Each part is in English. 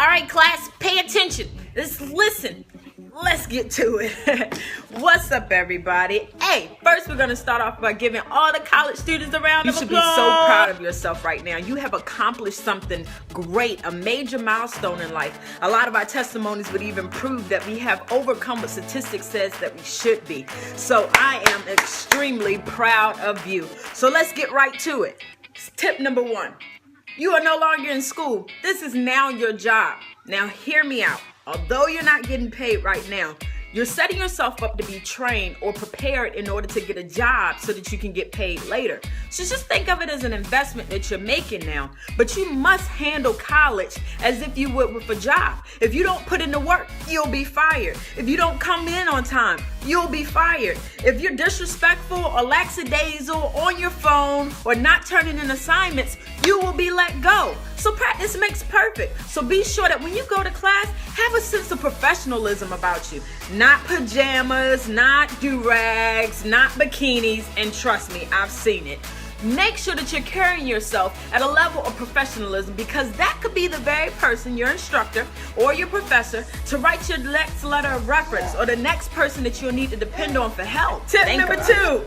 All right, class, pay attention. Let's listen. Let's get to it. What's up, everybody? Hey, first we're going to start off by giving all the college students a round of applause. You should be so proud of yourself right now. You have accomplished something great, a major milestone in life. A lot of our testimonies would even prove that we have overcome what statistics says that we should be. So I am extremely proud of you. So let's get right to it. Tip number 1. You are no longer in school. This is now your job. Now hear me out. Although you're not getting paid right now, you're setting yourself up to be trained or prepared in order to get a job so that you can get paid later. So just think of it as an investment that you're making now. But you must handle college as if you would with a job. If you don't put in the work, you'll be fired. If you don't come in on time, you'll be fired. If you're disrespectful or lackadaisical on your phone or not turning in assignments, you will be let go. So practice makes perfect. So be sure that when you go to class, have a sense of professionalism about you. Not pajamas, not do-rags, not bikinis, and trust me, I've seen it. Make sure that you're carrying yourself at a level of professionalism, because that could be the very person, your instructor or your professor, to write your next letter of reference or the next person that you'll need to depend on for help. Tip number 2.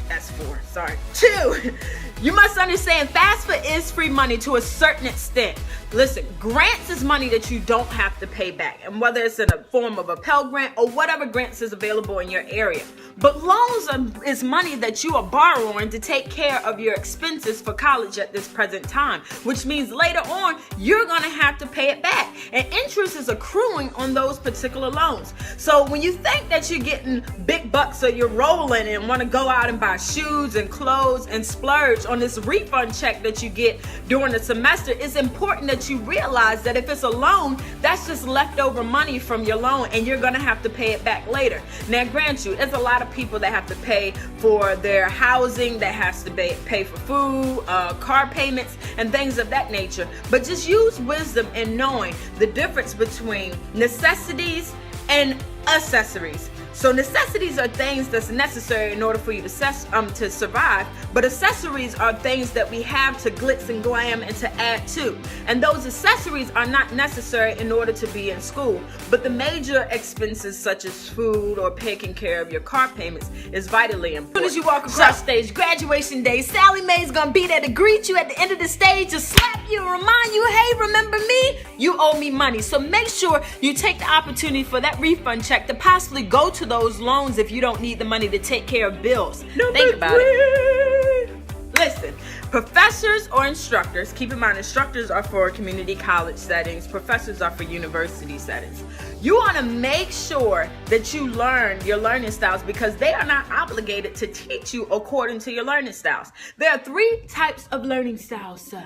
That's 4, sorry. 2, you must understand FAFSA is free money to a certain extent. Listen, grants is money that you don't have to pay back, and whether it's in a form of a Pell Grant or whatever grants is available in your area. But loans is money that you are borrowing to take care of your expenses for college at this present time, which means later on you're going to have to pay it back, and interest is accruing on those particular loans. So when you think that you're getting big bucks or you're rolling and want to go out and buy shoes and clothes and splurge on this refund check that you get during the semester, it's important that you realize that if it's a loan, that's just leftover money from your loan, and you're going to have to pay it back later. Now, grant you, there's a lot of people that have to pay for their housing, that has to pay for food, car payments, and things of that nature. But just use wisdom in knowing the difference between necessities and accessories. So necessities are things that's necessary in order for you to survive, but accessories are things that we have to glitz and glam and to add to. And those accessories are not necessary in order to be in school, but the major expenses such as food or taking care of your car payments is vitally important. As soon as you walk across stage, graduation day, Sally Mae's gonna be there to greet you at the end of the stage, to slap you and remind you, hey, remember me? You owe me money. So make sure you take the opportunity for that refund check to possibly go to those loans if you don't need the money to take care of bills. Think about it. Listen, professors or instructors, keep in mind instructors are for community college settings, professors are for university settings. You want to make sure that you learn your learning styles, because they are not obligated to teach you according to your learning styles. There are 3 types of learning styles, sir.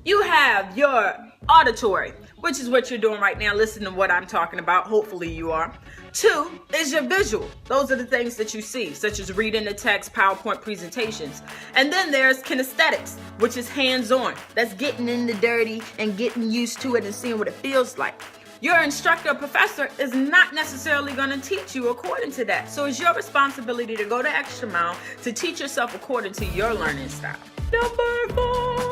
You have your auditory, which is what you're doing right now. Listen to what I'm talking about. Hopefully you are. 2 is your visual. Those are the things that you see, such as reading the text, PowerPoint presentations. And then there's kinesthetics, which is hands-on. That's getting in the dirty and getting used to it and seeing what it feels like. Your instructor or professor is not necessarily going to teach you according to that. So it's your responsibility to go the extra mile to teach yourself according to your learning style. Number 4.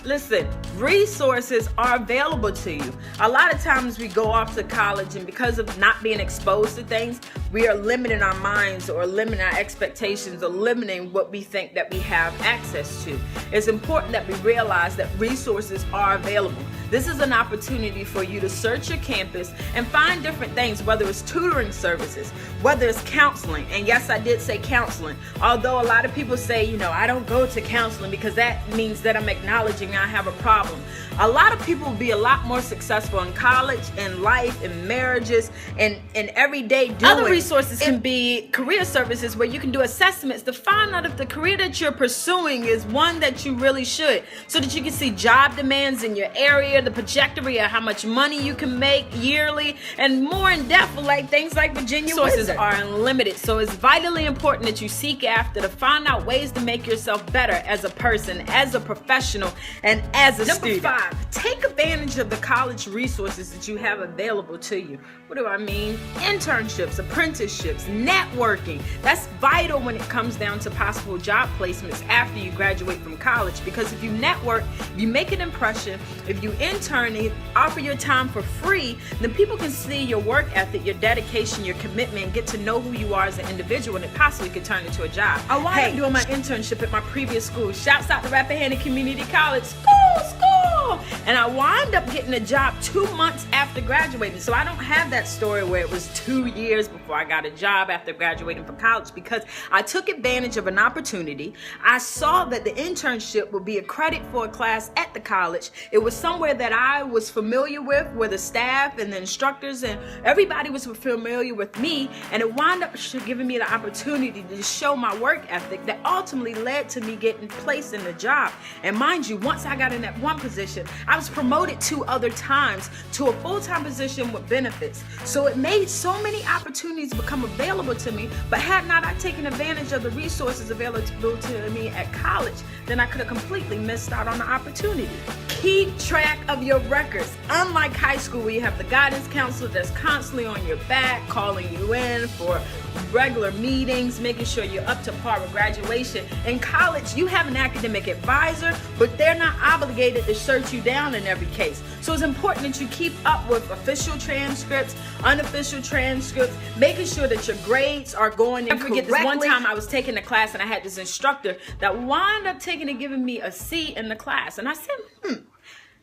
Listen, resources are available to you. A lot of times we go off to college, and because of not being exposed to things, we are limiting our minds or limiting our expectations or limiting what we think that we have access to. It's important that we realize that resources are available. This is an opportunity for you to search your campus and find different things, whether it's tutoring services, whether it's counseling. And yes, I did say counseling. Although a lot of people say, I don't go to counseling because that means that I'm acknowledging I have a problem. A lot of people will be a lot more successful in college, in life, in marriages, and in everyday doing. Other resources can be career services, where you can do assessments to find out if the career that you're pursuing is one that you really should, so that you can see job demands in your area, the trajectory of how much money you can make yearly, and more in depth, like things like Virginia Resources are unlimited. So it's vitally important that you seek after to find out ways to make yourself better as a person, as a professional, and as a student. Number 5, take advantage advantage of the college resources that you have available to you. What do I mean? Internships, apprenticeships, networking. That's vital when it comes down to possible job placements after you graduate from college, because if you network, if you make an impression, if you intern and offer your time for free, then people can see your work ethic, your dedication, your commitment, and get to know who you are as an individual, and it possibly could turn into a job. I wound up doing my internship at my previous school. Shouts out to Rappahannock Community College. School! And I wound up getting a job 2 months after graduating. So I don't have that story where it was 2 years before I got a job after graduating from college, because I took advantage of an opportunity. I saw that the internship would be a credit for a class at the college. It was somewhere that I was familiar with, where the staff and the instructors and everybody was familiar with me, and it wound up giving me the opportunity to show my work ethic that ultimately led to me getting placed in the job. And mind you, once I got in that one position, I was promoted 2 other times to a full-time position with benefits. So it made so many opportunities become available to me, but had not I taken advantage of the resources available to me at college, then I could have completely missed out on the opportunity. Keep track of your records. Unlike high school, where you have the guidance counselor that's constantly on your back, calling you in for regular meetings, making sure you're up to par with graduation. In college, you have an academic advisor, but they're not obligated to search you down in every case. So it's important that you keep up with official transcripts, unofficial transcripts, making sure that your grades are going in correctly. I forget, this one time I was taking a class and I had this instructor that wound up giving me a C in the class. And I said,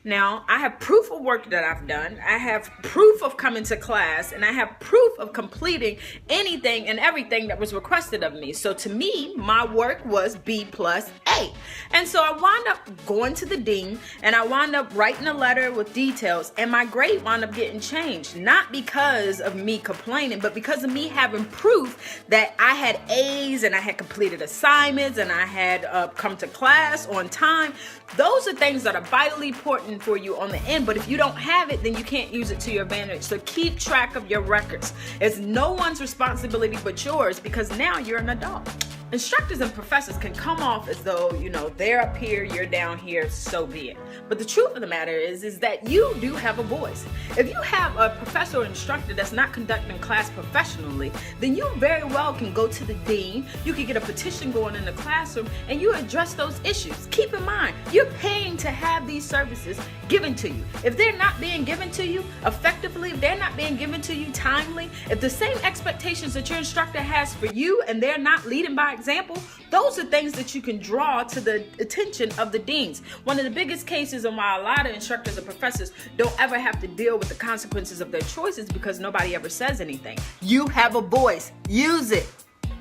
Now, I have proof of work that I've done. I have proof of coming to class, and I have proof of completing anything and everything that was requested of me. So to me, my work was B plus A. And so I wound up going to the dean, and I wound up writing a letter with details, and my grade wound up getting changed. Not because of me complaining, but because of me having proof that I had A's and I had completed assignments and I had come to class on time. Those are things that are vitally important for you on the end, but if you don't have it, then you can't use it to your advantage. So keep track of your records. It's no one's responsibility but yours, because now you're an adult. Instructors and professors can come off as though, they're up here, you're down here, so be it. But the truth of the matter is that you do have a voice. If you have a professor or instructor that's not conducting class professionally, then you very well can go to the dean, you can get a petition going in the classroom, and you address those issues. Keep in mind, you're paying to have these services given to you. If they're not being given to you effectively, if they're not being given to you timely, if the same expectations that your instructor has for you and they're not leading by example, those are things that you can draw to the attention of the deans. One of the biggest cases on why a lot of instructors and professors don't ever have to deal with the consequences of their choices, because nobody ever says anything. You have a voice. Use it.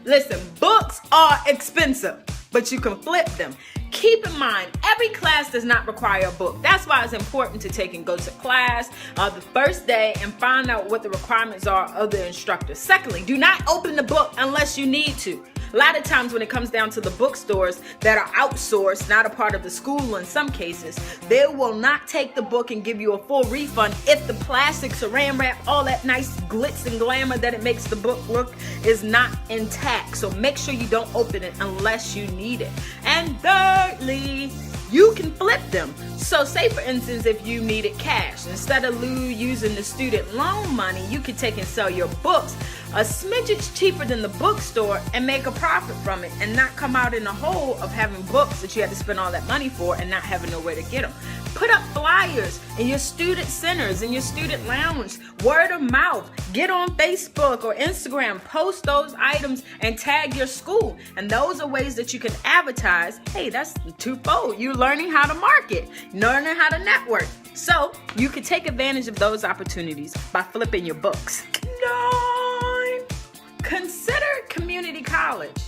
Listen, books are expensive, but you can flip them. Keep in mind, every class does not require a book. That's why it's important to take and go to class the first day and find out what the requirements are of the instructor. Secondly, do not open the book unless you need to. A lot of times when it comes down to the bookstores that are outsourced, not a part of the school in some cases, they will not take the book and give you a full refund if the plastic saran wrap, all that nice glitz and glamour that it makes the book look, is not intact. So make sure you don't open it unless you need it. And thirdly, you can flip them. So say for instance, if you needed cash, instead of using the student loan money, you could take and sell your books a smidget cheaper than the bookstore and make a profit from it, and not come out in the hole of having books that you had to spend all that money for and not having nowhere to get them. Put up flyers in your student centers, in your student lounge, word of mouth. Get on Facebook or Instagram, post those items and tag your school. And those are ways that you can advertise. Hey, that's twofold. You're learning how to market, learning how to network. So you can take advantage of those opportunities by flipping your books. 9. Consider community college.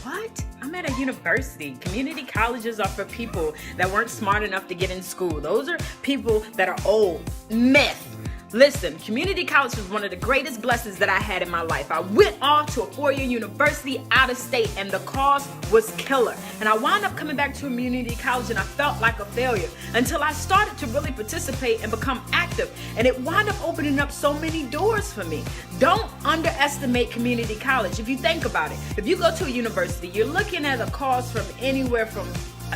What? I'm at a university. Community colleges are for people that weren't smart enough to get in school. Those are people that are old. Myth. Listen, community college was one of the greatest blessings that I had in my life. I went off to a 4-year university out of state, and the cost was killer. And I wound up coming back to community college, and I felt like a failure until I started to really participate and become active. And it wound up opening up so many doors for me. Don't underestimate community college. If you think about it, if you go to a university, you're looking at a cost from anywhere from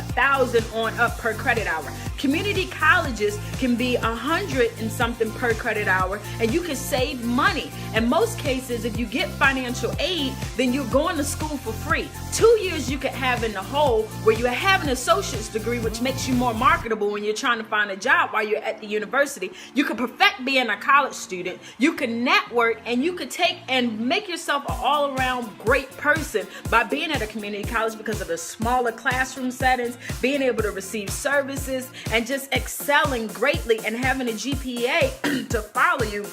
1,000 on up per credit hour. Community colleges can be 100 and something per credit hour, and you can save money. In most cases, if you get financial aid, then you're going to school for free. 2 years you could have in the whole where you have an associate's degree, which makes you more marketable when you're trying to find a job while you're at the university. You can perfect being a college student. You can network, and you could take and make yourself an all-around great person by being at a community college because of the smaller classroom settings, being able to receive services, and just excelling greatly and having a GPA to follow you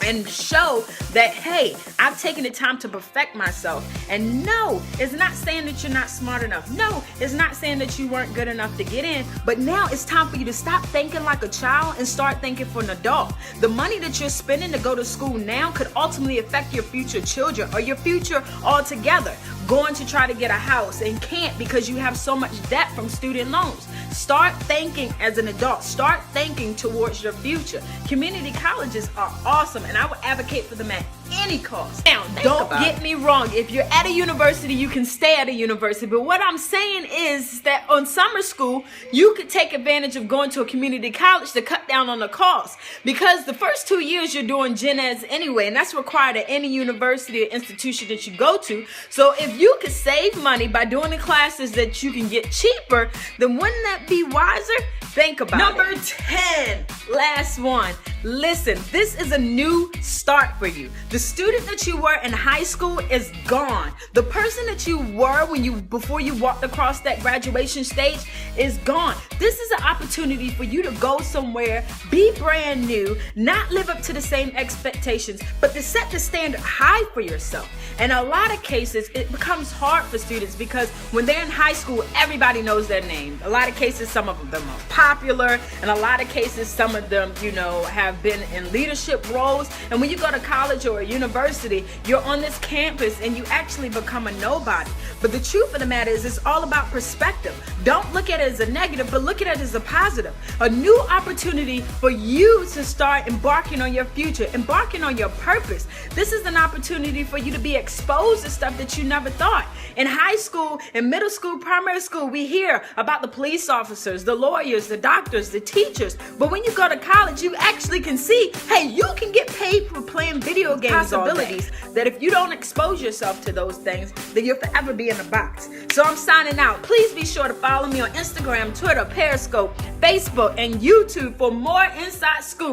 and show that, hey, I've taken the time to perfect myself. And no, it's not saying that you're not smart enough. No, it's not saying that you weren't good enough to get in. But now it's time for you to stop thinking like a child and start thinking for an adult. The money that you're spending to go to school now could ultimately affect your future children or your future altogether. Going to try to get a house and can't because you have so much debt from student loans. Start thinking as an adult. Start thinking towards your future. Community colleges are awesome, and I would advocate for them at any cost. Now, don't get me wrong. If you're at a university, you can stay at a university. But what I'm saying is that on summer school, you could take advantage of going to a community college to cut down on the cost. Because the first 2 years you're doing gen eds anyway, and that's required at any university or institution that you go to. So if you could save money by doing the classes that you can get cheaper, then wouldn't that be wiser? Think about it. Number 10, last one. Listen, this is a new start for you. The student that you were in high school is gone. The person that you were before you walked across that graduation stage is gone. This is an opportunity for you to go somewhere, be brand new, not live up to the same expectations, but to set the standard high for yourself. In a lot of cases, it becomes hard for students because when they're in high school, everybody knows their name. A lot of cases, some of them are popular. In a lot of cases, some of them, have been in leadership roles. And when you go to college or a university, you're on this campus and you actually become a nobody. But the truth of the matter is, it's all about perspective. Don't look at it as a negative, but look at it as a positive. A new opportunity for you to start embarking on your future, embarking on your purpose. This is an opportunity for you to be exposed to stuff that you never thought. In high school, in middle school, primary school, we hear about the police officers, the lawyers, the doctors, the teachers. But when you go to college, you actually can see, hey, you can get paid for playing video games. Possibilities that if you don't expose yourself to those things, then you'll forever be in a box. So I'm signing out. Please be sure to follow me on Instagram, Twitter, Periscope, Facebook, and YouTube for more Inside Scoop.